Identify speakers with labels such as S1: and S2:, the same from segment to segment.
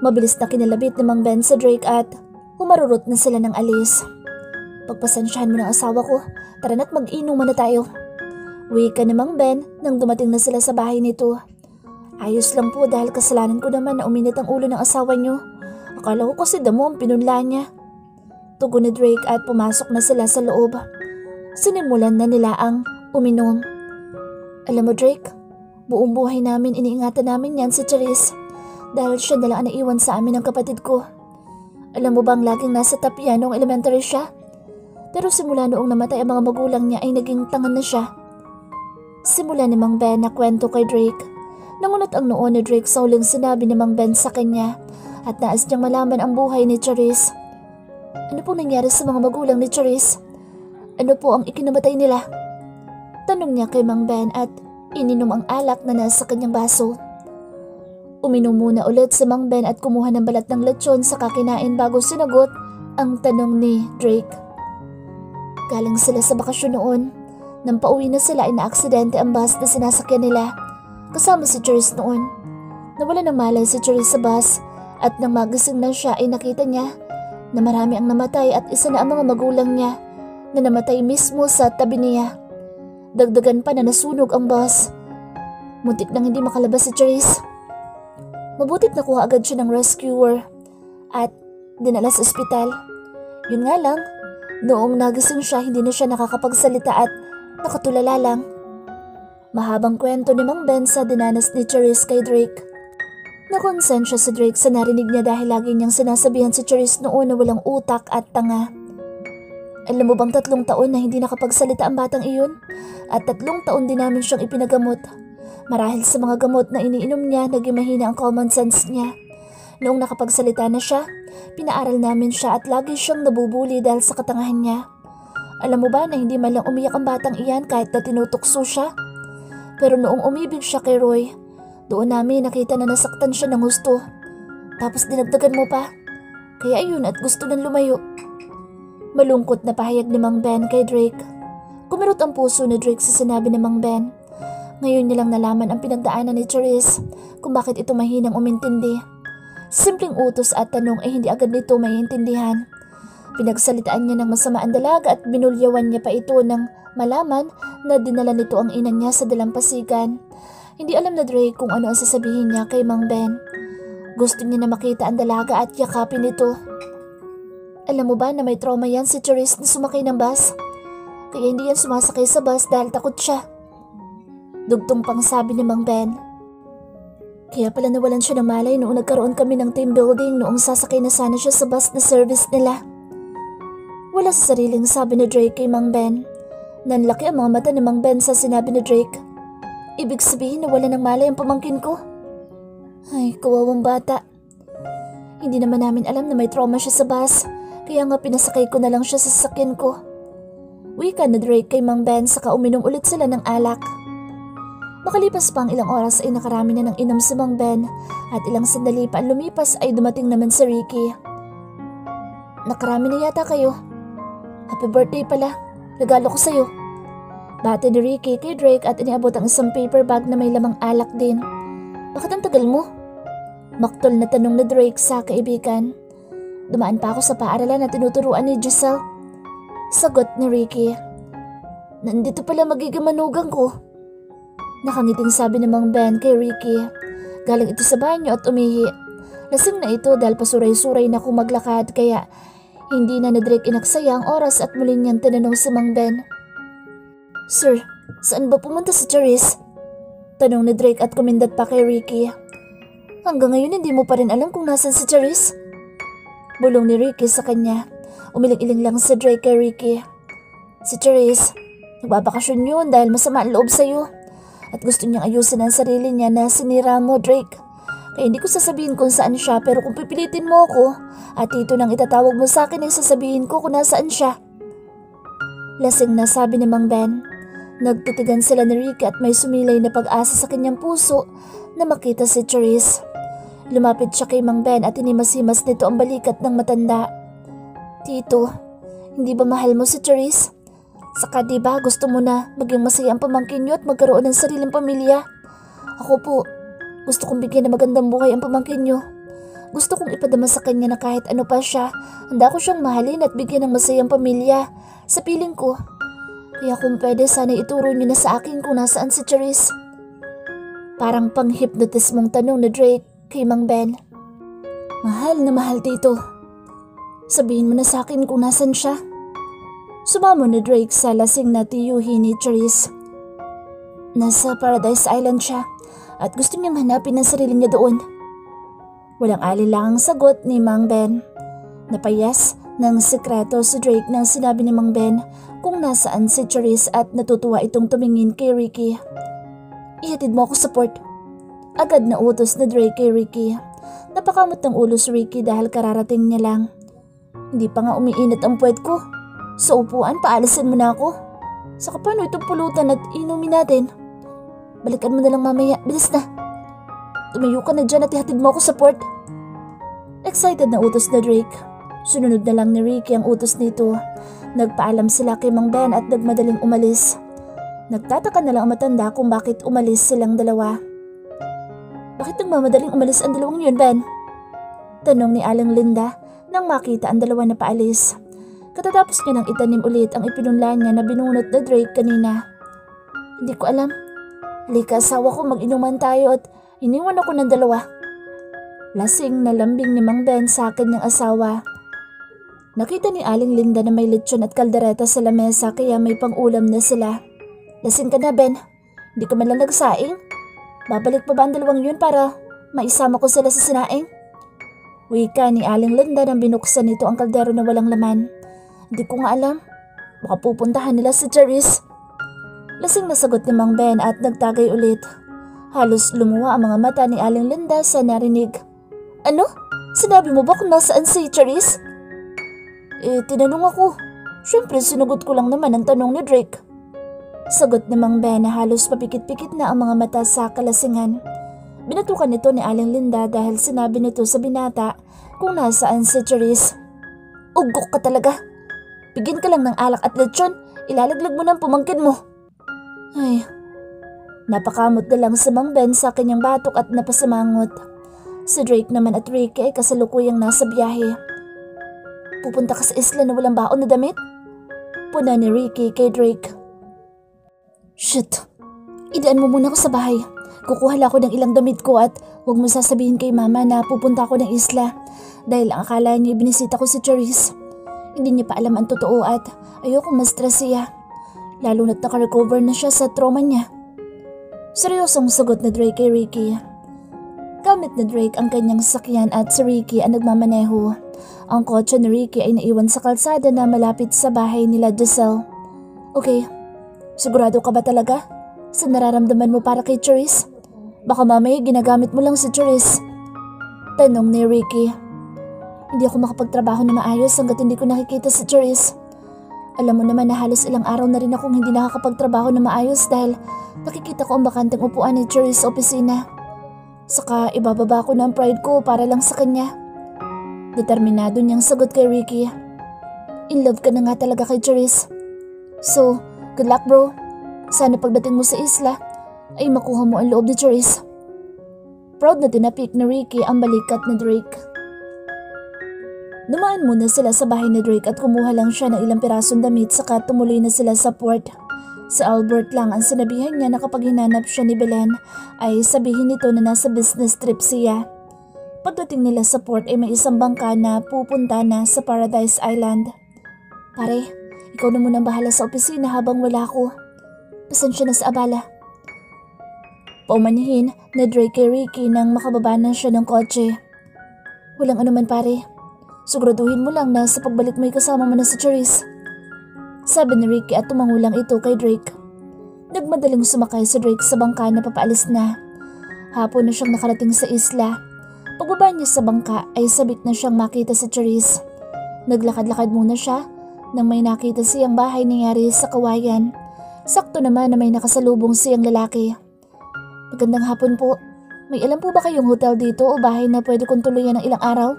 S1: Mabilis na kinalabit ni Mang Ben sa Drake at humarurot na sila ng alis. Pagpasensyahan mo ng asawa ko, tara na't mag-inuman na tayo. Wika ni Mang Ben nang dumating na sila sa bahay nito. Ayos lang po dahil kasalanan ko naman na uminit ang ulo ng asawa niyo. Akala ko kasi damo ang pinunla niya. Tugon ni Drake at pumasok na sila sa loob. Sinimulan na nila ang uminom. Alam mo Drake, buong buhay namin iniingatan namin yan si Charisse dahil siya na lang ang naiwan sa amin ng kapatid ko. Alam mo bang laging nasa tapya noong elementary siya? Pero simula noong namatay ang mga magulang niya ay naging tangan na siya. Simula ni Mang Ben na kwento kay Drake. Nangunot ang noo ni Drake sa huling sinabi ni Mang Ben sa kanya at nais niyang malaman ang buhay ni Charisse. Ano pong nangyari sa mga magulang ni Charisse? Ano po ang ikinamatay nila? Tanong niya kay Mang Ben at ininom ang alak na nasa kanyang baso. Uminom muna ulit si Mang Ben at kumuha ng balat ng lechon sa kakinain bago sinagot ang tanong ni Drake. Galing sila sa bakasyon noon. Nang pauwi na sila ay naaksidente ang bus na sinasakyan nila. Kasama si Charisse noon. Nawala ng malay si Charisse sa bus at nang magising na siya ay nakita niya na marami ang namatay at isa na ang mga magulang niya na namatay mismo sa tabi niya. Dagdagan pa na nasunog ang bus. Muntik nang hindi makalabas si Charisse. Mabutit nakuha agad siya ng rescuer at dinala sa ospital. Yun nga lang, noong nagising siya hindi na siya nakakapagsalita at nakatulala lang. Mahabang kwento ni Mang Ben sa dinanas ni Charisse kay Drake. Nakonsensya si Drake sa narinig niya dahil lagi niyang sinasabihan si Charisse noon na walang utak at tanga. Alam mo bang 3 taon na hindi nakapagsalita ang batang iyon? At 3 taon din namin siyang ipinagamot. Marahil sa mga gamot na iniinom niya, naging mahina ang common sense niya. Noong nakapagsalita na siya, pinaaral namin siya at lagi siyang nabubuli dahil sa katangahan niya. Alam mo ba na hindi man lang umiyak ang batang iyan kahit na tinutukso siya? Pero noong umibig siya kay Roy, doon namin nakita na nasaktan siya ng gusto. Tapos dinagdagan mo pa. Kaya ayun at gusto nang lumayo. Malungkot na pahayag ni Mang Ben kay Drake. Kumirot ang puso ni Drake sa sinabi ni Mang Ben. Ngayon niya lang nalaman ang pinagdaanan ni Charisse kung bakit ito mahinang umintindi. Simpleng utos at tanong ay hindi agad nito maiintindihan. Pinagsalitaan niya ng masama ang dalaga at binulyawan niya pa ito nang malaman na dinala nito ang ina niya sa dalampasigan. Hindi alam na Drake kung ano ang sasabihin niya kay Mang Ben. Gusto niya na makita ang dalaga at yakapin ito. Alam mo ba na may trauma yan si Charisse na sumakay ng bus? Kaya hindi yan sumasakay sa bus dahil takot siya. Dugtong pang sabi ni Mang Ben. Kaya pala nawalan siya ng malay noong nagkaroon kami ng team building noong sasakay na sana siya sa bus na service nila. Wala sa sariling sabi ni Drake kay Mang Ben. Nanlaki ang mga mata ni Mang Ben sa sinabi ni Drake. Ibig sabihin na wala ng malay ang pamangkin ko? Ay, kawawang bata. Hindi naman namin alam na may trauma siya sa bus, kaya nga pinasakay ko na lang siya sa sasakyan ko. Wika na Drake kay Mang Ben saka uminom ulit sila ng alak. Makalipas pa ang ilang oras ay nakarami na ng inom si Mang Ben at ilang sandali pa ang lumipas ay dumating naman si Ricky. Nakarami na yata kayo. Happy birthday pala. Regalo ko sa'yo. Bate ni Ricky kay Drake at iniabot ang isang paper bag na may lamang alak din. Bakit ang tagal mo? Maktol na tanong ni Drake sa kaibigan. Dumaan pa ako sa paaralan na tinuturuan ni Giselle. Sagot ni Ricky. Nandito pala magiging manugang ko. Nakangiting sabi ni Mang Ben kay Ricky. Galing ito sa banyo at umihi. Lasing na ito dahil pasuray-suray na kung maglakad kaya hindi na ni Drake inaksaya ang oras at muli niyang tinanong si Mang Ben. Sir, saan ba pumunta si Charisse? Tanong ni Drake at kumindat pa kay Ricky. Hanggang ngayon hindi mo pa rin alam kung nasan si Charisse? Bulong ni Ricky sa kanya. Umiling-iling lang si Drake kay Ricky. Si Charisse, nagbabakasyon yun dahil masama ang loob sa'yo. At gusto niyang ayusin ang sarili niya na sinira mo, Drake. Kaya hindi ko sasabihin kung saan siya pero kung pipilitin mo ako at ito nang itatawag mo sa akin ay sasabihin ko kung nasaan siya. Lasing na sabi ni Mang Ben. Nagtitigan sila ni Ricky at may sumilay na pag-asa sa kanyang puso na makita si Charisse. Lumapit siya kay Mang Ben at inimas-himas nito ang balikat ng matanda. Tito, hindi ba mahal mo si Charisse? Saka diba gusto mo na maging masaya ang pamangkin niyo at magkaroon ng sariling pamilya? Ako po, gusto kong bigyan ng magandang buhay ang pamangkin niyo. Gusto kong ipadama sa kanya na kahit ano pa siya, handa ko siyang mahalin at bigyan ng masayang pamilya sa piling ko. Kaya kung pwede, sana ituro niyo na sa akin kung nasaan si Charisse. Parang pang-hypnotismong tanong ni Drake kay Mang Ben. Mahal na mahal dito. Sabihin mo na sa akin kung nasan siya. Sumamo ni Drake sa lasing na tiyuhin ni Charisse. Nasa Paradise Island siya at gusto niyang hanapin ang sarili niya doon. Walang alilangang sagot ni Mang Ben. Napayas ng sekreto si Drake nang sinabi ni Mang Ben kung nasaan si Charisse at natutuwa itong tumingin kay Ricky. Ihatid mo ako sa port. Agad na utos na Drake kay Ricky. Napakamot ng ulo si Ricky dahil kararating niya lang. Hindi pa nga umiinit ang puwet ko. Sa upuan, paalisin mo na ako. Saka paano itong pulutan at inumin natin? Balikan mo na lang mamaya, bilis na. Tumayo ka na dyan at ihatid mo ako sa port. Excited na utos na Drake. Sununod na lang ni Ricky ang utos nito. Nagpaalam sila kay Mang Ben at nagmadaling umalis. Nagtataka na lang ang matanda kung bakit umalis silang dalawa. Bakit nagmamadaling umalis ang dalawang yun, Ben? Tanong ni Aling Linda nang makita ang dalawa na paalis. Katatapos niya nang itanim ulit ang ipinunla niya na binunot na Drake kanina. Hindi ko alam. Halika asawa ko, mag-inuman tayo at iniwan ako ng dalawa. Lasing na lambing ni Mang Ben sa kanyang asawa. Nakita ni Aling Linda na may lechon at kaldereta sa lamesa kaya may pang-ulam na sila. Lasing ka na, Ben. Hindi ka man lang nagsaing. Babalik pa ba ang dalawang yun para maisama ko sila sa sinaing? Wika ni Aling Linda nang binuksan nito ang kaldero na walang laman. Hindi ko nga alam. Baka pupuntahan nila si Charisse. Lasing na sagot ni Mang Ben at nagtagay ulit. Halos lumuwa ang mga mata ni Aling Linda sa narinig. Ano? Sinabi mo ba kung nasaan si Charisse? Tinanong ako. Siyempre sinagot ko lang naman ang tanong ni Drake. Sagot ni Mang Ben na halos papikit-pikit na ang mga mata sa kalasingan. Binatukan nito ni Aling Linda dahil sinabi nito sa binata kung nasaan si Charisse. Ugok ka talaga. Bigyan ka lang ng alak at lechon, ilalaglag mo ng pumangkin mo. Ay, napakamot na lang si Mang Ben sa kanyang batok at napasimangot. Si Drake naman at Ricky ay kasalukuyang nasa biyahe. Pupunta ka sa isla na walang baon na damit? Puna ni Ricky kay Drake. Shit, idaan mo muna ako sa bahay. Kukuha lang ako ng ilang damit ko at huwag mo sasabihin kay mama na pupunta ako ng isla dahil ang akala niya binisita ko si Charisse. Hindi niya pa alam ang totoo at ayoko ma-stress siya. Lalo na't naka-recover na siya sa trauma niya. Seryosong sagot na Drake kay Ricky. Gamit na Drake ang kanyang sasakyan at si Ricky ang nagmamaneho. Ang kotse ni Ricky ay naiwan sa kalsada na malapit sa bahay nila Giselle. Okay, sigurado ka ba talaga sa nararamdaman mo para kay Charisse? Baka mamaya ginagamit mo lang si Charisse. Tanong ni Ricky. Hindi ako makapagtrabaho na maayos hanggat hindi ko nakikita si Charisse. Alam mo naman na halos ilang araw na rin akong hindi nakakapagtrabaho na maayos dahil nakikita ko ang bakanteng upuan ni Charisse sa opisina. Saka ibababa ko na ang pride ko para lang sa kanya. Determinado niyang sagot kay Ricky. In love ka na nga talaga kay Charisse. So, good luck bro. Sana pagdating mo sa isla ay makuha mo ang loob ni Charisse. Proud na tinapik ni Ricky ang balikat ni Drake. Dumaan muna sila sa bahay ni Drake at kumuha lang siya ng ilang pirasong damit saka tumuloy na sila sa port. Si Albert lang ang sinabihan niya na kapag hinanap siya ni Belen ay sabihin nito na nasa business trip siya. Pagdating nila sa port ay may isang bangka na pupunta na sa Paradise Island. Pare, ikaw na munang bahala sa opisina habang wala ako. Pasensya na sa abala. Paumanihin na Drake kay Ricky nang makababa na siya ng kotse. Walang anuman pare. Siguraduhin mo lang na sa pagbalik mo ay kasama mo na si Charisse. Sabi ni Ricky at tumangulang ito kay Drake. Nagmadaling sumakay si Drake sa bangka na papaalis na. Hapon na siyang nakarating sa isla. Pagbaba niya sa bangka ay sabik na siyang makita si Charisse. Naglakad-lakad muna siya nang may nakita siyang bahay nangyari sa kawayan. Sakto naman na may nakasalubong siyang lalaki. Magandang hapon po. May alam po ba kayong hotel dito o bahay na pwede kong tuluyan ng ilang araw?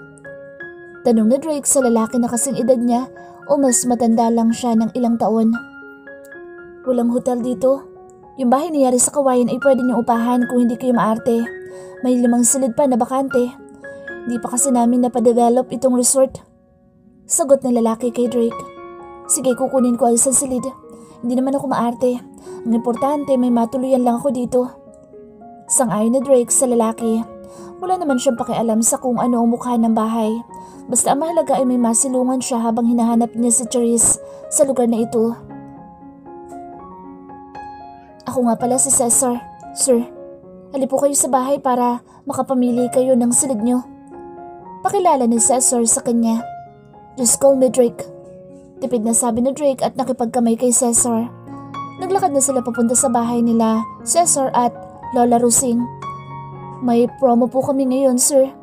S1: Tanong ni Drake sa lalaki na kasing edad niya o mas matanda lang siya ng ilang taon. Walang hotel dito. Yung bahay nangyari sa kawayan ay pwede niyong upahan kung hindi kayo maarte. May 5 silid pa na bakante. Di pa kasi namin napadevelop itong resort. Sagot ng lalaki kay Drake. Sige, kukunin ko ang isang silid. Hindi naman ako maarte. Ang importante may matuluyan lang ako dito. Sang-ayon na Drake sa lalaki. Wala naman siyang pakialam sa kung ano ang mukha ng bahay. Basta ang mahalaga ay may masilungan siya habang hinahanap niya si Charisse sa lugar na ito. Ako nga pala si Cesar. Sir, halip po kayo sa bahay para makapamili kayo ng silid niyo. Pakilala ni Cesar sa kanya. Just call me Drake. Tipid na sabi ni Drake at nakipagkamay kay Cesar. Naglakad na sila papunta sa bahay nila, Cesar at Lola Rusing. May promo po kami ngayon, sir.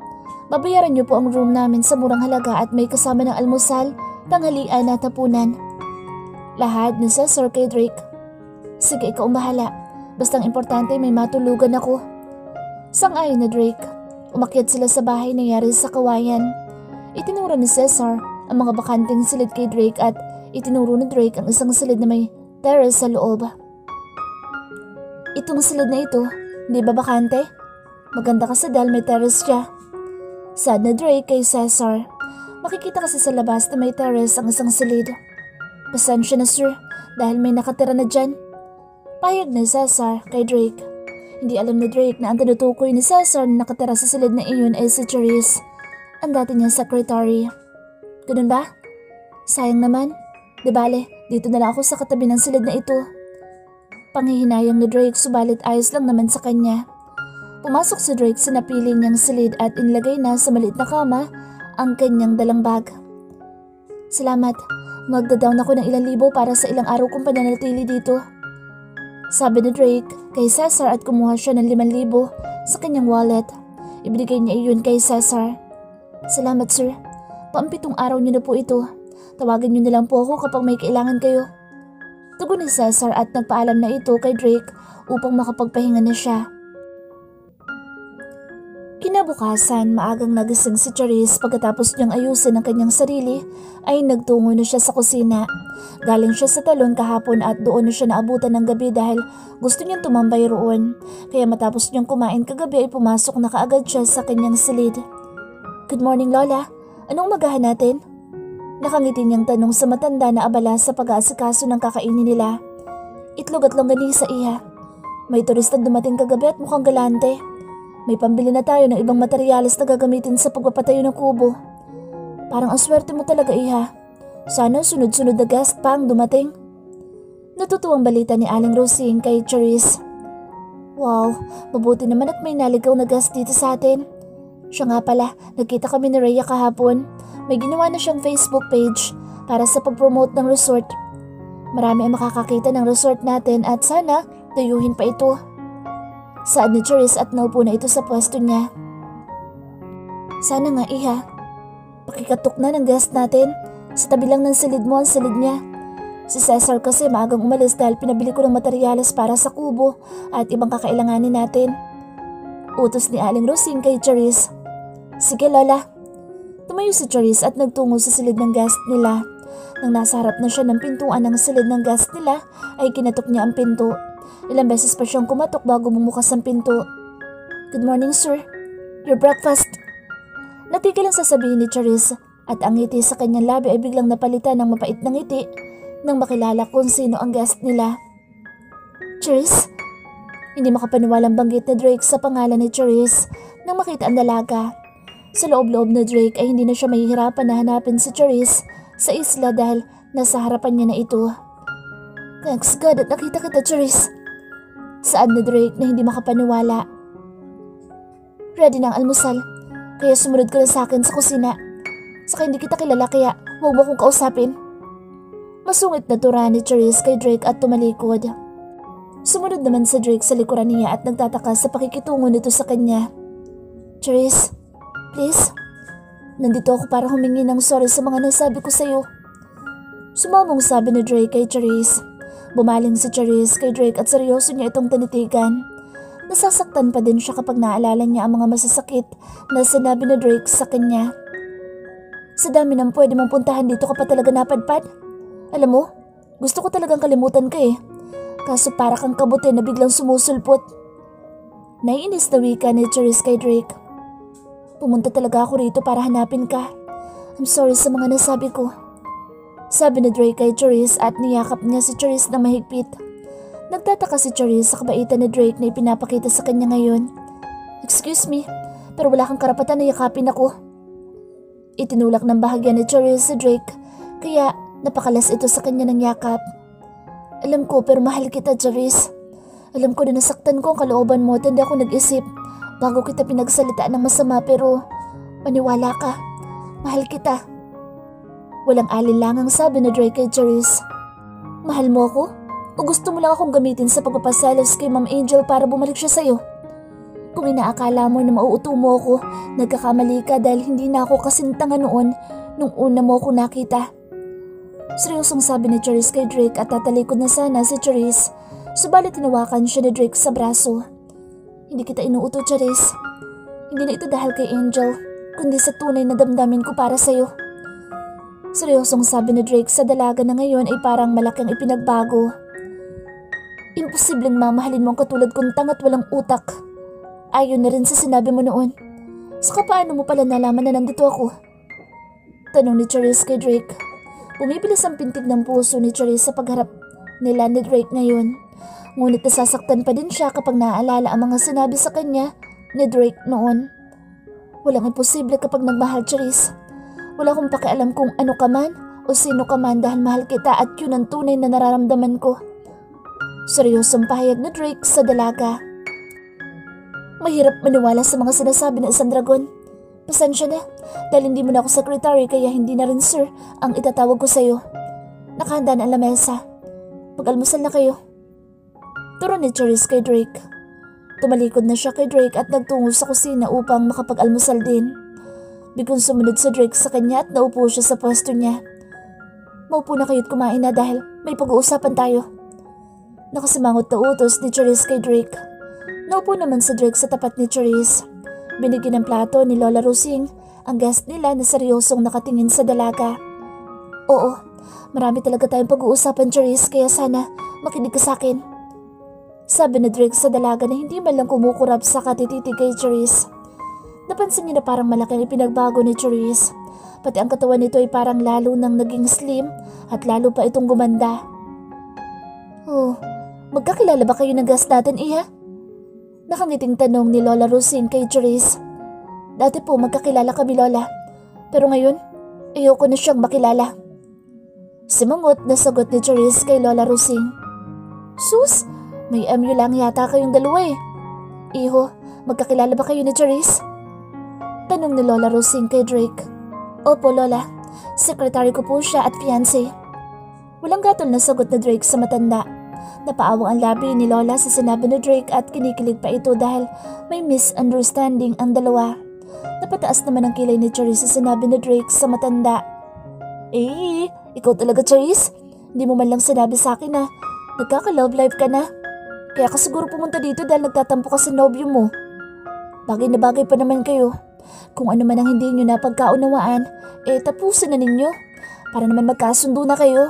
S1: Babayaran niyo po ang room namin sa murang halaga at may kasama ng almusal, tanghalian at hapunan. Lahad ni Cesar kay Drake. Sige, ikaw bahala. Bastang importante may matulugan ako. Sang-ayon na Drake. Umakyat sila sa bahay na yari sa kawayan. Itinuro ni Cesar ang mga bakanting silid kay Drake at itinuro ni Drake ang isang silid na may terrace sa loob. Itong silid na ito, di ba bakante? Maganda kasi dahil may terrace siya. Sad na Drake kay Cesar. Makikita kasi sa labas na may terrace ang isang silid. Pasensya na sir, dahil may nakatira na dyan. Payag na Cesar kay Drake. Hindi alam ni Drake na ang tinutukoy ni Cesar na nakatira sa silid na iyon ay si Charisse, ang dati niyang secretary. Ganun ba? Sayang naman. Di bale, dito na lang ako sa katabi ng silid na ito. Panghihinayang ni Drake subalit ayos lang naman sa kanya. Pumasok si Drake sa napili niyang silid at inilagay na sa maliit na kama ang kanyang dalang bag. Salamat. Magda-down ako ng ilang libo para sa ilang araw kong pananatili dito. Sabi ni Drake kay Cesar at kumuha siya ng 5,000 sa kanyang wallet. Ibinigay niya iyon kay Cesar. Salamat sir. Pang-7 araw niyo na po ito. Tawagan niyo na lang po ako kapag may kailangan kayo. Tugon ni Cesar at nagpaalam na ito kay Drake upang makapagpahinga na siya. Kinabukasan, maagang nagising si Charisse pagkatapos niyang ayusin ang kanyang sarili ay nagtungo na siya sa kusina. Galing siya sa talon kahapon at doon na siya naabutan ng gabi dahil gusto niyang tumambay roon. Kaya matapos niyang kumain kagabi ay pumasok na kaagad siya sa kanyang silid. Good morning Lola. Anong magahan natin? Nakangiti niyang tanong sa matanda na abala sa pag-aasikaso ng kakainin nila. Itlog at longganisa iha. May turista dumating kagabi at mukhang galante. May pambili na tayo ng ibang materyales na gagamitin sa pagpapatayo ng kubo. Parang ang swerte mo talaga iha. Sana sunod-sunod na guest pa ang dumating. Natutuwang balita ni Aling Rosing kay Charisse. Wow, mabuti naman at may naligaw na guest dito sa atin. Siya nga pala, nagkita kami ni Rhea kahapon. May ginawa na siyang Facebook page para sa pag-promote ng resort. Marami ang makakakita ng resort natin at sana dayuhin pa ito. Saad ni Charisse at naupo na ito sa pwesto niya. Sana nga iha. Pakikatok na ng guest natin. Sa tabi lang ng silid mo ang silid niya. Si Cesar kasi maagang umalis dahil pinabili ko ng materyales para sa kubo at ibang kakailanganin natin. Utos ni Aling Rosing kay Charisse. Sige Lola. Tumayo si Charisse at nagtungo sa silid ng guest nila. Nang nasa harap na siya ng pintuan ng silid ng guest nila ay kinatok niya ang pinto. Ilang beses pa siyang kumatok bago bumukas ang pinto. Good morning sir. Your breakfast. Natigil ang sasabihin ni Charisse at ang ngiti sa kanyang labi ay biglang napalitan ng mapait na ngiti nang makilala kung sino ang guest nila. Charisse? Hindi makapaniwalang banggit ni Drake sa pangalan ni Charisse nang makita ang dalaga. Sa loob-loob na Drake ay hindi na siya mahihirapan na hanapin si Charisse sa isla dahil nasa harapan niya na ito. Thanks God at nakita kita Charisse. Saad ni Drake na hindi makapaniwala. Ready na ang almusal, kaya sumunod ka na sa akin sa kusina. Saka hindi kita kilala kaya huwag mo akong kausapin. Masungit na tura ni Charisse kay Drake at tumalikod. Sumunod naman si Drake sa likuran niya at nagtataka sa pakikitungo nito sa kanya. Charisse, please. Nandito ako para humingi ng sorry sa mga nasabi ko sa'yo. Sumamong sabi ni Drake kay Charisse. Bumaling si Charisse kay Drake at seryoso niya itong tinitigan. Nasasaktan pa din siya kapag naalala niya ang mga masasakit na sinabi ni Drake sa kanya. Sa dami ng pwede mong puntahan dito ka pa talaga napadpad. Alam mo, gusto ko talagang kalimutan ka eh. Kaso para kang kabuti na biglang sumusulpot. Naiinis na wika ni Charisse kay Drake. Pumunta talaga ako rito para hanapin ka. I'm sorry sa mga nasabi ko. Sabi ni Drake kay Charisse at niyakap niya si Charisse na mahigpit. Nagtataka si Charisse sa kabaitan ni Drake na ipinapakita sa kanya ngayon. Excuse me, pero wala kang karapatan na yakapin ako. Itinulak ng bahagya ni Charisse si Drake, kaya napakalas ito sa kanya ng yakap. Alam ko pero mahal kita, Charisse. Alam ko na nasaktan ko ang kalooban mo at hindi ako nag-isip bago kita pinagsalitaan ng masama, pero maniwala ka, mahal kita. Walang alinlangang sabi ni Drake kay Charisse. Mahal mo ako? O gusto mo lang akong gamitin sa pagpapaselos kay Ma'am Angel para bumalik siya sa'yo? Kung inaakala mo na mauuto mo ako, nagkakamali ka dahil hindi na ako kasintanga noon nung una mo ako nakita. Seryosong sabi ni Charisse kay Drake at tatalikod na sana si Charisse, subalit tinawakan siya ni Drake sa braso. Hindi kita inuuto, Charisse. Hindi na ito dahil kay Angel, kundi sa tunay na damdamin ko para sa'yo. Seryosong sabi ni Drake sa dalaga na ngayon ay parang malaking ipinagbago. Imposibleng mamahalin mo ang katulad kong tanga't walang utak. Ayon na rin sa sinabi mo noon. Saka paano mo pala nalaman na nandito ako? Tanong ni Charisse kay Drake. Bumibilis ang pintig ng puso ni Charisse sa pagharap nila ni Drake ngayon. Ngunit nasasaktan pa din siya kapag naaalala ang mga sinabi sa kanya ni Drake noon. Walang imposible kapag nagmahal, Charisse. Wala akong pakialam kung ano ka man o sino ka man dahil mahal kita at yun ang tunay na nararamdaman ko. Seryosong pahayag ni Drake sa dalaga. Mahirap maniwala sa mga sinasabi ng isang dragon. Pasensya na dahil hindi mo na ako secretary kaya hindi na rin sir ang itatawag ko sa'yo. Nakahanda na ang lamesa. Pag-almusal na kayo. Turo ni Charisse kay Drake. Tumalikod na siya kay Drake at nagtungo sa kusina upang makapag-almusal din. Biglang sumunod si Drake sa kanya at naupo siya sa pwesto niya. Maupo na kayo't kumain na dahil may pag-uusapan tayo. Nakasimangot na utos ni Charisse kay Drake. Naupo naman si Drake sa tapat ni Charisse. Binigyan ng plato ni Lola Rosing ang guest nila na seryosong nakatingin sa dalaga. Oo, marami talaga tayong pag-uusapan, Charisse, kaya sana makinig ka sa akin. Sabi ni Drake sa dalaga na hindi man lang kumukurap sa katititig kay Charisse. Napansin niya na parang malaking ipinagbago ni Charisse. Pati ang katawan nito ay parang lalo nang naging slim at lalo pa itong gumanda. Oh, magkakilala ba kayo ng guest natin, Iha? Nakangiting tanong ni Lola Rosing kay Charisse. Dati po magkakilala kami, Lola. Pero ngayon, ayoko na siyang makilala. Simangot na sagot ni Charisse kay Lola Rosing. Sus, may MU lang yata kayong dalawa eh. Iho, magkakilala ba kayo ni Charisse? Tanong ni Lola Rosing kay Drake. Opo, Lola. Sekretary ko po siya at fiancé. Walang gatol na sagot ni Drake sa matanda. Napaawang ang labi ni Lola sa sinabi ni Drake at kinikilig pa ito dahil may misunderstanding ang dalawa. Napataas naman ang kilay ni Charisse sa sinabi ni Drake sa matanda. Eh, ikaw talaga, Charisse? Hindi mo man lang sinabi sa akin na nagkaka-love life ka na. Kaya ka siguro pumunta dito dahil nagtatampo ka sa nobyo mo. Bagay na bagay pa naman kayo. Kung ano man ang hindi nyo na pagkaunawaan, tapusin na ninyo para naman magkasundo na kayo.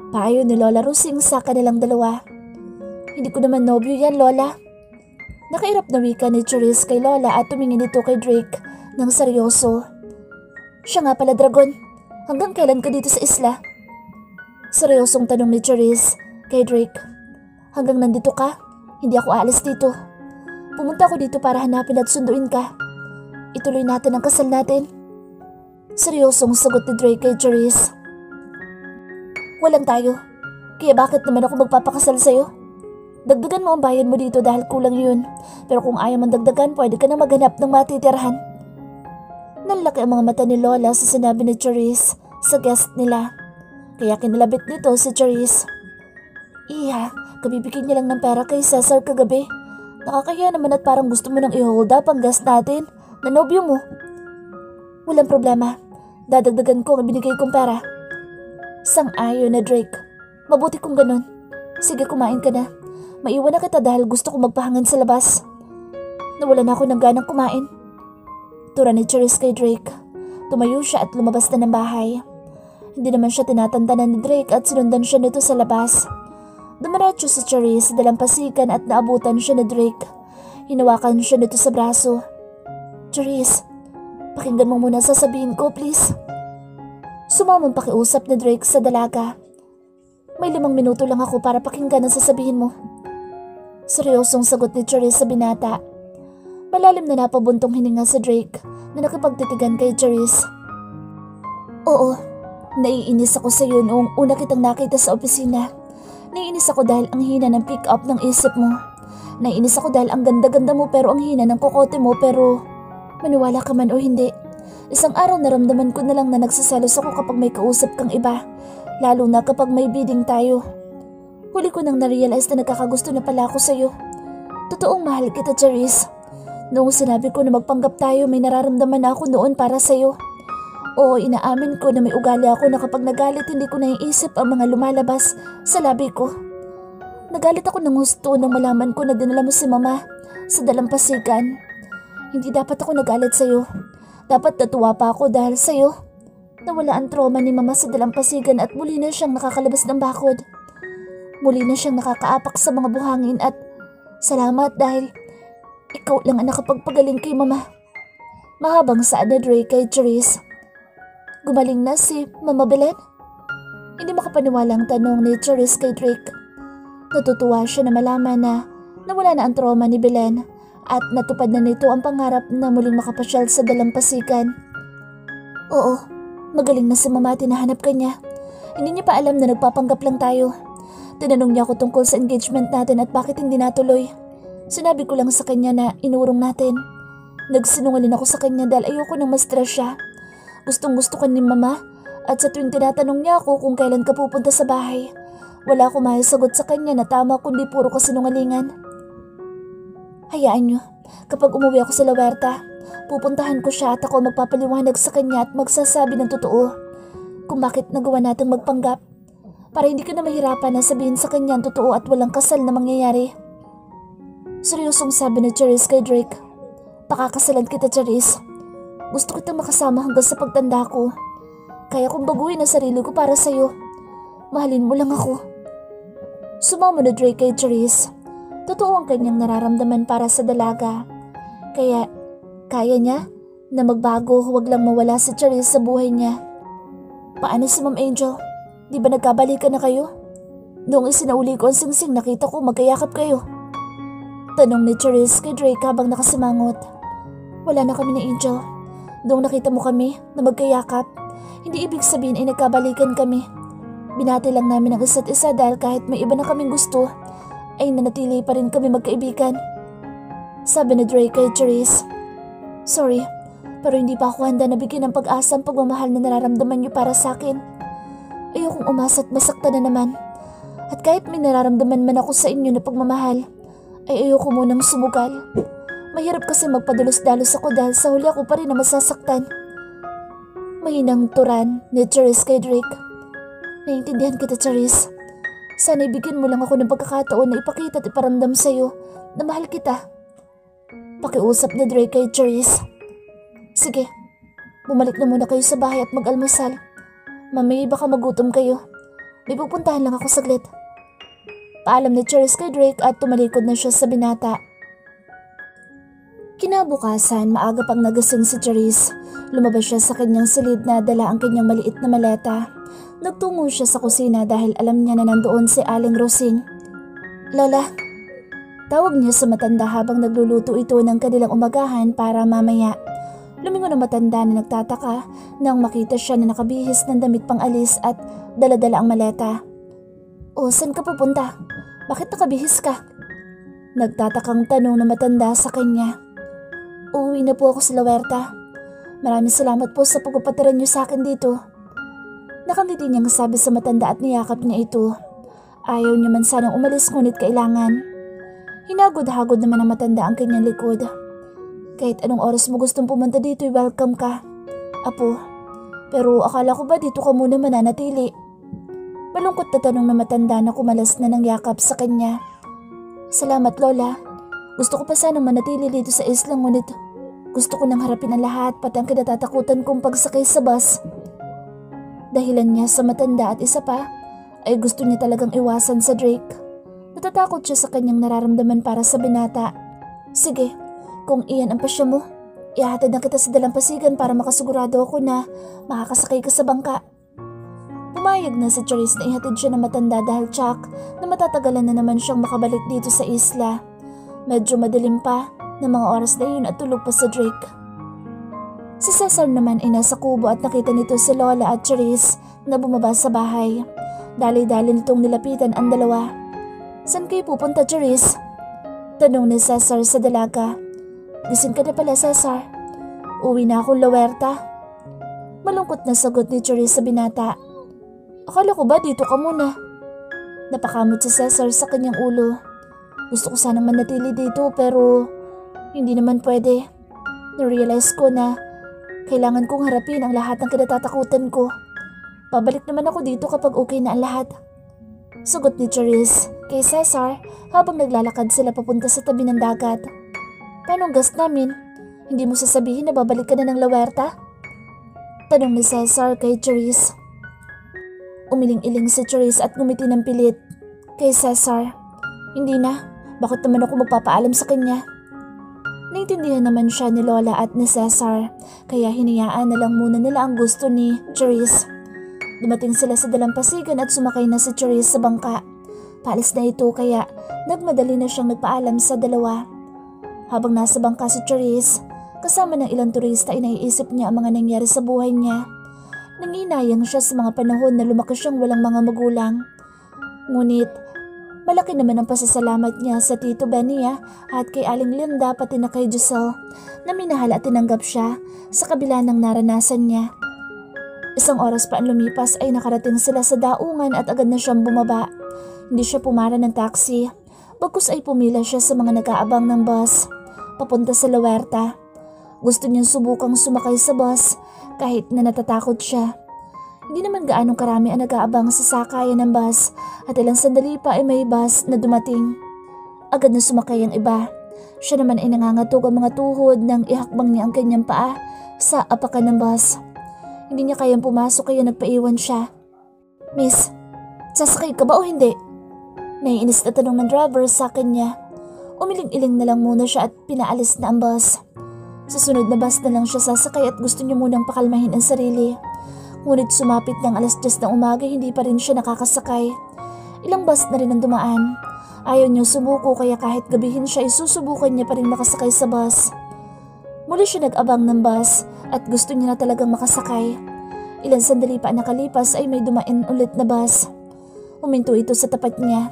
S1: Payo ni Lola Rosing sa kanilang dalawa. Hindi ko naman nobyo yan, Lola. Nakairap na wika ni Charisse kay Lola at tumingin ito kay Drake ng seryoso. Siya nga pala, Dragon. Hanggang kailan ka dito sa isla? Seryosong tanong ni Charisse kay Drake. Hanggang nandito ka, hindi ako aalis dito. Pumunta ako dito para hanapin at sunduin ka. Ituloy natin ang kasal natin. Seryosong sagot ni Drake kay Charisse. Walang tayo. Kaya bakit naman ako magpapakasal sa'yo? Dagdagan mo ang bayan mo dito dahil kulang yun. Pero kung ayaw mong dagdagan, pwede ka na maghanap ng matitirhan. Nanlaki ang mga mata ni Lola sa sinabi ni Charisse sa guest nila. Kaya kinalabit nito si Charisse. Iha, kabibigyan niya lang ng pera kay Cesar kagabi. Nakakahiya naman at parang gusto mo nang i-hold up ang guest natin na nobyo mo. Walang problema. Dadagdagan ko ang binigay kong pera. Sang-ayon na Drake. Mabuti kung ganun. Sige, kumain ka na. Maiwan na kita dahil gusto ko magpahangan sa labas. Nawala na ako ng ganang kumain. Tura ni Charisse kay Drake. Tumayo siya at lumabas na ng bahay. Hindi naman siya tinatantanan ni Drake at sinundan siya nito sa labas. Dumiretso si Charisse dalampasikan at naabutan siya ni Drake. Hinawakan siya nito sa braso. Charisse, pakinggan mo muna sasabihin ko, please. Sumamang pakiusap ni Drake sa dalaga. May 5 minuto lang ako para pakinggan ang sasabihin mo. Seryosong sagot ni Charisse sa binata. Malalim na napabuntong hininga sa Drake na nakipagtitigan kay Charisse. Oo, naiinis ako sa iyo noong una kitang nakita sa opisina. Naiinis ako dahil ang hina ng pick up ng isip mo. Naiinis ako dahil ang ganda-ganda mo pero ang hina ng kokote mo, pero maniwala ka man o hindi, isang araw naramdaman ko na lang na nagsaselos ako kapag may kausap kang iba, lalo na kapag may bidding tayo. Huli ko nang na-realize na nagkakagusto na pala ako sa'yo. Totoong mahal kita, Charisse. Noong sinabi ko na magpanggap tayo, may nararamdaman na ako noon para sa'yo. Oo, inaamin ko na may ugali ako na kapag nagalit hindi ko naiisip ang mga lumalabas sa labi ko. Nagalit ako ng husto nang malaman ko na dinala mo si Mama sa dalampasigan. Hindi dapat ako nagalit sa'yo. Dapat natuwa pa ako dahil sa'yo. Nawala ang trauma ni Mama sa dalampasigan at muli na siyang nakakalabas ng bakod. Muli na siyang nakakaapak sa mga buhangin at salamat dahil ikaw lang ang nakapagpagaling kay Mama. Mahabang saan na Drake kay Charisse. Gumaling na si Mama Belen? Hindi makapaniwalang tanong ni Charisse kay Drake. Natutuwa siya na malaman na nawala na ang trauma ni Belen at natupad na nito ang pangarap na muling makapasyal sa dalampasigan. Oo, magaling na si Mama at hinahanap ka niya. Hindi niya pa alam na nagpapanggap lang tayo. Tinanong niya ako tungkol sa engagement natin at bakit hindi natuloy. Sinabi ko lang sa kanya na inurong natin. Nagsinungaling ako sa kanya dahil ayoko nang ma-stress siya. Gustong-gusto ka ni Mama at sa tuwing tinatanong niya ako kung kailan ka pupunta sa bahay, wala akong maisagot sa kanya na tama kundi puro kasinungalingan. Hayaan niyo, kapag umuwi ako sa La Huerta, pupuntahan ko siya at ako magpapaliwanag sa kanya at magsasabi ng totoo kung bakit nagawa nating magpanggap. Para hindi ka na mahirapan na sabihin sa kanya ang totoo at walang kasal na mangyayari. Seryosong sabi ni Charisse kay Drake. Pakakasalan kita, Charisse. Gusto kitang makasama hanggang sa pagtanda ko. Kaya kong baguhin ang sarili ko para sa'yo. Mahalin mo lang ako. Sumama na Drake kay Charisse. Totoo ang kanyang nararamdaman para sa dalaga. Kaya kaya niya na magbago, huwag lang mawala si Charisse sa buhay niya. Paano si Ma'am Angel? Di ba nagkabalikan na kayo? Noong isinauli ko ang singsing, nakita ko magkayakap kayo. Tanong ni Charisse kay Drake habang nakasimangot. Wala na kami ni Angel. Noong nakita mo kami na magkayakap, hindi ibig sabihin ay nagkabalikan kami. Binati lang namin ang isa't isa dahil kahit may iba na kaming gusto, ay nanatili pa rin kami magkaibigan. Sabi ni Drake kay Charisse. Sorry, pero hindi pa ako handa na bigyan ng pag-asa ang pagmamahal na nararamdaman niyo para sa akin. Ayokong umasa at masaktan na naman. At kahit may nararamdaman man ako sa inyo na pagmamahal, ay ayoko munang sumugal. Mahirap kasi magpadalos-dalos ako dahil sa huli ako pa rin na masasaktan. Mahinang turan ni Charisse kay Drake. Naiintindihan kita, Charisse. Sana ibigyan mo lang ako ng pagkakataon na ipakita at iparamdam sa'yo na mahal kita. Pakiusap ni Drake kay Charisse. Sige, bumalik na muna kayo sa bahay at mag-almusal. Mami, baka magutom kayo. May pupuntahan lang ako saglit. Paalam ni Charisse kay Drake at tumalikod na siya sa binata. Kinabukasan, maaga pang nagising si Charisse. Lumabas siya sa kanyang silid na dala ang kanyang maliit na maleta. Nagtungo siya sa kusina dahil alam niya na nandoon si Aling Rosing. Lola, tawag niya sa matanda habang nagluluto ito ng kanilang umagahan para mamaya. Lumingon ang matanda na nagtataka nang makita siya na nakabihis ng damit pang alis at dala-dala ang maleta. O, saan ka pupunta? Bakit nakabihis ka? Nagtatakang tanong na matanda sa kanya. Uuwi na po ako sa La Huerta. Maraming salamat po sa pagpapatiran niyo sa akin dito. Nakangiti niyang sabi sa matanda at niyakap niya ito. Ayaw niya man sanang umalis ngunit kailangan. Hinagod-hagod naman ang matanda ang kanyang likod. Kahit anong oras mo gustong pumunta dito, welcome ka, Apo. Pero akala ko ba dito ka muna mananatili? Malungkot na tanong na matanda na kumalas na ng yakap sa kanya. Salamat, Lola. Gusto ko pa sanang manatili dito sa isla ngunit gusto ko nang harapin ang lahat pati ang kinatatakutan kong pagsakay sa bus. Dahilan niya sa matanda at isa pa ay gusto niya talagang iwasan sa Drake. Natatakot siya sa kanyang nararamdaman para sa binata. Sige, kung iyan ang pasya mo, Ihahatid na kita sa dalampasigan para makasigurado ako na makakasakay ka sa bangka. Pumayag na si Charisse na ihatid siya ng matanda dahil tsak na matatagalan na naman siyang makabalik dito sa isla. Medyo madilim pa ng mga oras na yun at tulog pa si Drake. Si Cesar naman ay nasa kubo at nakita nito si Lola at Charisse na bumaba sa bahay. Dali-dali nitong nilapitan ang dalawa. "Saan kayo pupunta, Charisse?" Tanong ni Cesar sa dalaga. "Gising ka na pala, Cesar." "Uwi na akong Lawerta." Malungkot na sagot ni Charisse sa binata. "Akala ko ba dito ka muna?" Napakamot si Cesar sa kanyang ulo. "Gusto ko sanang manatili dito pero hindi naman pwede. Narealize ko na kailangan kong harapin ang lahat ng kinatatakutan ko. Pabalik naman ako dito kapag okay na ang lahat." Sagot ni Charisse kay Cesar habang naglalakad sila papunta sa tabi ng dagat. "Paano ang gas namin? Hindi mo sasabihin na babalik ka na ng Lawerta?" Tanong ni Cesar kay Charisse. Umiling-iling si Charisse at ngumiti ng pilit kay Cesar. "Hindi na. Bakit naman ako magpapaalam sa kanya?" Naintindihan naman siya ni Lola at ni Cesar, kaya hinayaan na lang muna nila ang gusto ni Charisse. Dumating sila sa dalampasigan at sumakay na si Charisse sa bangka. Paalis na ito kaya nagmadali na siyang nagpaalam sa dalawa. Habang nasa bangka si Charisse, kasama ng ilang turista ay naiisip niya ang mga nangyari sa buhay niya. Nanginayang siya sa mga panahon na lumaki siyang walang mga magulang. Ngunit, malaki naman ang pasasalamat niya sa Tito Benia at kay Aling Linda pati na kay Giselle na minahal at tinanggap siya sa kabila ng naranasan niya. Isang oras pa ang lumipas ay nakarating sila sa daungan at agad na siyang bumaba. Hindi siya pumara ng taxi, bagkus ay pumila siya sa mga nag-aabang ng bus papunta sa Lawerta. Gusto niyang subukang sumakay sa bus kahit na natatakot siya. Hindi naman gaanong karami ang nag-aabang sa sakayan ng bus at ilang sandali pa ay may bus na dumating. Agad na sumakay ang iba. Siya naman ay nangangatog ang mga tuhod nang ihakbang niya ang kanyang paa sa apakan ng bus. Hindi niya kayang pumasok kaya nagpaiwan siya. "Miss, sasakay ka ba o hindi?" Naiinis na tanong ng driver sa kanya. Umiling-iling na lang muna siya at pinaalis na ang bus. Sa sunod na bus na lang siya sasakay at gusto niya munang pakalmahin ang sarili. Ngunit sumapit ng 10:00 ng umaga hindi pa rin siya nakakasakay. Ilang bus na rin ang dumaan. Ayaw niya sumuko kaya kahit gabihin siya ay susubukan niya pa rin makasakay sa bus. Muli siya nag-abang ng bus at gusto niya na talagang makasakay. Ilang sandali pa nakalipas ay may dumain ulit na bus. Huminto ito sa tapat niya.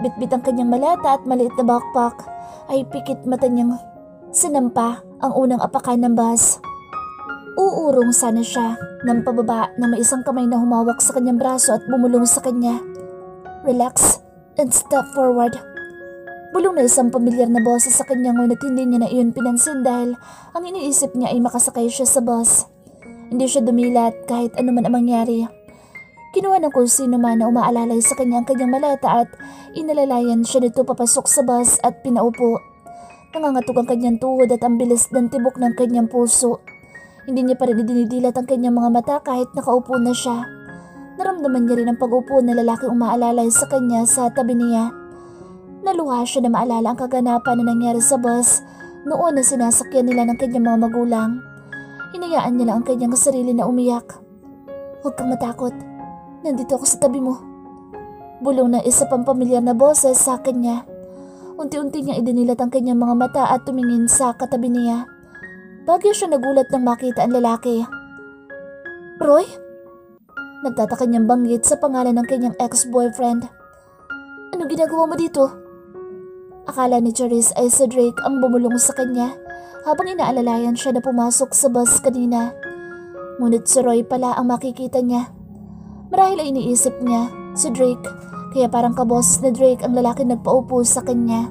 S1: Bitbit ang kanyang malata at maliit na backpack ay pikit mata niyang sinampa ang unang apakan ng bus. Uurong sana siya nang pababa na may isang kamay na humawak sa kanyang braso at bumulong sa kanya. "Relax and step forward." Bulong na isang pamilyar na boses sa kanya ngunit hindi niya na iyon pinansin dahil ang iniisip niya ay makasakay siya sa bus. Hindi siya dumilat kahit anuman ang mangyari. Kinuha ng kung sino man na umaalalay sa kanya ang kanyang malata at inalalayan siya nito papasok sa bus at pinaupo. Nangangatog ang kanyang tuhod at ang bilis ng tibok ng kanyang puso. Hindi niya pa rin idinidilat ang kanyang mga mata kahit nakaupo na siya. Naramdaman niya rin ang pag-upo na lalaking umaalalay sa kanya sa tabi niya. Naluha siya na maalala ang kaganapan na nangyari sa bus noon na sinasakyan nila ng kanyang mga magulang. Hinayaan niya lang ang kanyang sarili na umiyak. "Huwag kang matakot. Nandito ako sa tabi mo." Bulong na isa pang pamilyar na boses sa kanya. Unti-unti niyang idinilat ang kanyang mga mata at tumingin sa katabi niya. Bagay siya nagulat nang makita ang lalaki. "Roy?" Nagtataka niyang banggit sa pangalan ng kanyang ex-boyfriend. "Ano ginagawa mo dito?" Akala ni Charisse ay si Drake ang bumulong sa kanya habang inaalalayan siya na pumasok sa bus kanina. Ngunit si Roy pala ang makikita niya. Marahil ay iniisip niya si Drake kaya parang kaboses na Drake ang lalaki nagpaupo sa kanya.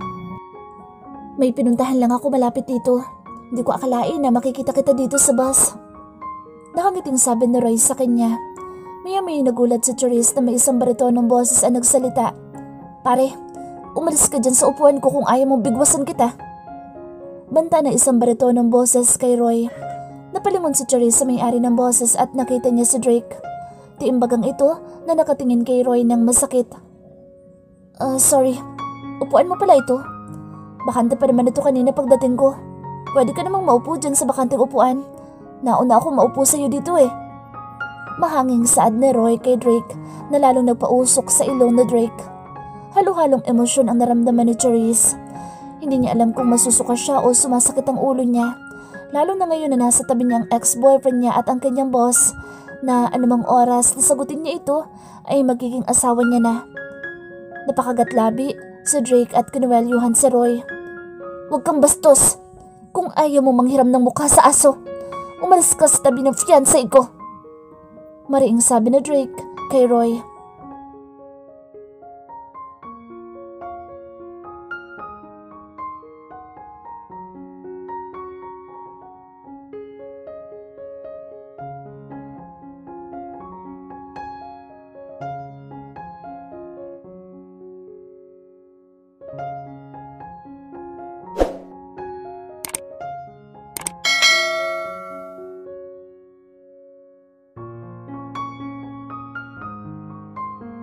S1: "May pinuntahan lang ako malapit dito. Hindi ko akalain na makikita kita dito sa bus." Nakangiting sabi ni Roy sa kanya. Maya-maya nagulat si Charisse na may isang baritonong boses ang nagsalita. "Pare, umalis ka dyan sa upuan ko kung ayaw mong bigwasan kita." Banta na isang baritonong boses kay Roy. Napalingon si Charisse sa may-ari ng boses at nakita niya si Drake. Tiimbagang ito na nakatingin kay Roy ng masakit. Sorry. Upuan mo pala ito. Bakante pa naman ito kanina pagdating ko." Pwede ka namang maupo dyan sa bakanting upuan. Nauna ako maupo sa'yo dito eh. Mahanging saad ni Roy kay Drake na lalong nagpausok sa ilong ni Drake. Halo-halong emosyon ang naramdaman ni Charisse. Hindi niya alam kung masusuka siya o sumasakit ang ulo niya. Lalo na ngayon na nasa tabi niya ang ex-boyfriend niya at ang kanyang boss na anumang oras na sagutin niya ito ay magiging asawa niya na. Napakagatlabi si Drake at kinuwelyuhan si Roy. Huwag kang bastos! Kung ayaw mo manghiram ng mukha sa aso, umalis ka sa tabi ng fiancé ko. Mariing sabi ni Drake kay Roy.